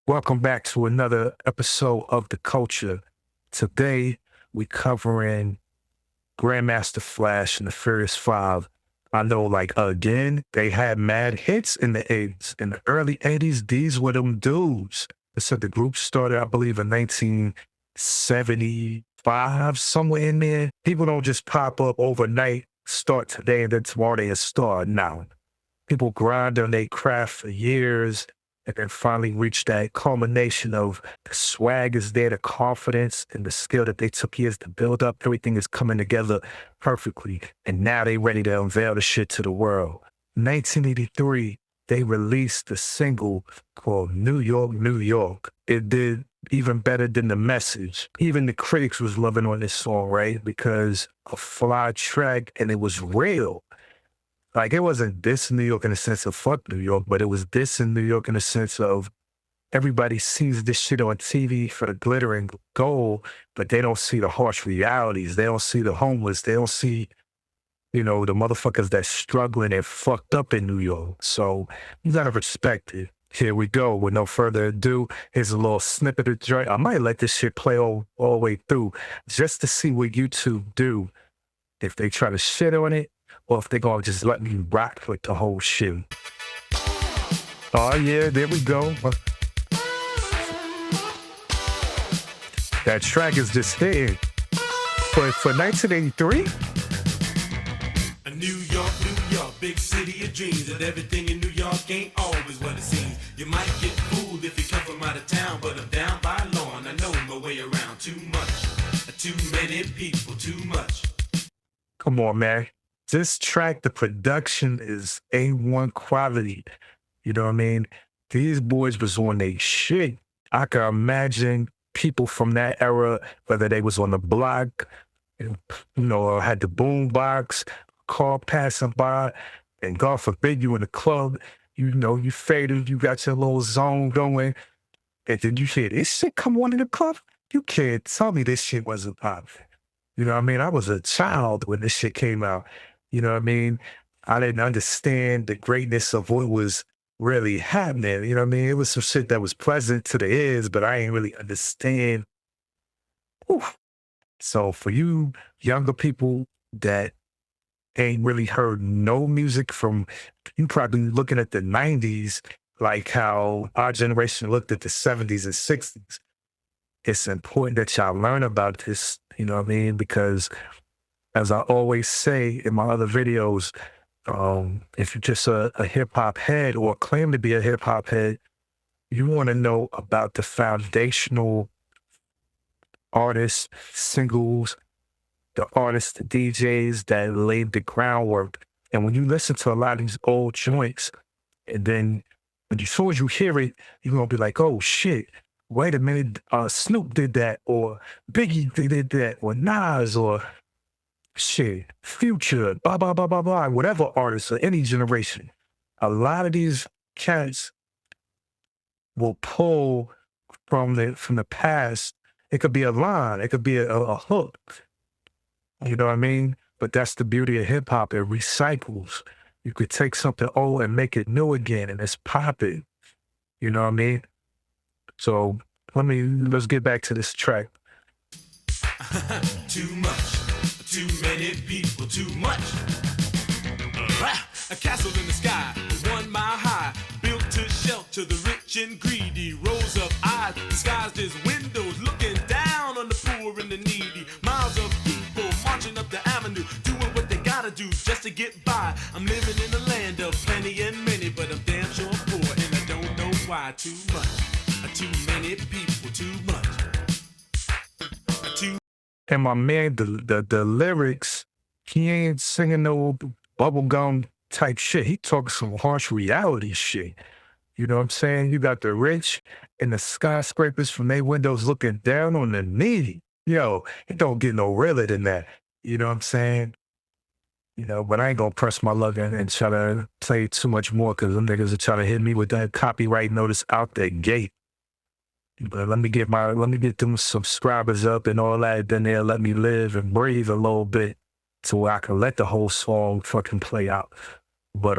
Welcome back to another episode of The Culture. Today, we covering Grandmaster Flash and the Furious Five. I know, again, they had mad hits in the 80s. In the early 80s, these were them dudes. So the group started, I believe, in 1975, somewhere in there. People don't just pop up overnight, start today, and then tomorrow they a star. Now, people grind on their craft for years and then finally reach that culmination of the swag is there, the confidence and the skill that they took years to build up. Everything is coming together perfectly. And now they ready to unveil the shit to the world. 1983, they released a single called New York, New York. It did even better than The Message. Even the critics was loving on this song, right? Because a fly track and it was real. Like, it wasn't this New York in the sense of fuck New York, but it was this in New York in the sense of everybody sees this shit on TV for the glitter and gold, but they don't see the harsh realities. They don't see the homeless. They don't see, the motherfuckers that's struggling and fucked up in New York. So you gotta respect it. Here we go. With no further ado, here's a little snippet of joint. I might let this shit play all the way through just to see what YouTube do if they try to shit on it or if they're gonna just let me rock with the whole shit. Oh yeah, there we go. That track is just hitting. For 1983, New York, big city of dreams, and everything in New York ain't always what it seems. You might get fooled if you come from out of town, but I'm down by law and I know my way around. Too much, too many people, too much. come on, man. This track, the production is A1 quality. You know what I mean? These boys was on their shit. I can imagine people from that era, whether they was on the block, or had the boom box, car passing by, and God forbid you in the club, you faded, you got your little zone going, and then you hear this shit come on in the club. You can't tell me this shit wasn't popping. You know what I mean? I was a child when this shit came out. You know what I mean? I didn't understand the greatness of what was really happening. You know what I mean? It was some shit that was pleasant to the ears, but I ain't really understand. Oof. So for you younger people that ain't really heard no music from, you probably looking at the 90s, like how our generation looked at the 70s and 60s. It's important that y'all learn about this, you know what I mean? Because as I always say in my other videos, if you're just a hip hop head or claim to be a hip hop head, you want to know about the foundational artists, singles, the artists, the DJs that laid the groundwork. And when you listen to a lot of these old joints, and then as soon as you hear it, you're gonna be like, oh shit, wait a minute, Snoop did that, or Biggie did that, or Nas, or shit, Future, blah, blah, blah, blah, blah, whatever artist or any generation. A lot of these cats will pull from the past. It could be a line, it could be a hook. You know what I mean? But that's the beauty of hip hop. It recycles. You could take something old and make it new again, and it's popping. You know what I mean? So let's get back to this track. Too much, too many people, too much. A castle in the sky, 1 mile high, built to shelter the rich and greedy. Rows of eyes disguised as windows, looking down on the poor and the needy. Miles of people marching up the avenue, doing what they gotta do just to get by. I'm living in a land of plenty and many, but I'm damn sure poor, and I don't know why. Too much, too many people, too much. And my man, the lyrics, he ain't singing no bubblegum type shit. He talking some harsh reality shit. You know what I'm saying? You got the rich and the skyscrapers from their windows looking down on the needy. Yo, it don't get no realer than that. You know what I'm saying? But I ain't gonna press my luck and try to play too much more because them niggas are trying to hit me with that copyright notice out the gate. But let me get them subscribers up and all that. Then they'll let me live and breathe a little bit to where I can let the whole song fucking play out. But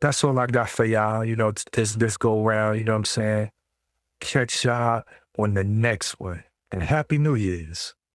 that's all I got for y'all. This go round. You know what I'm saying? Catch y'all on the next one. And Happy New Year's.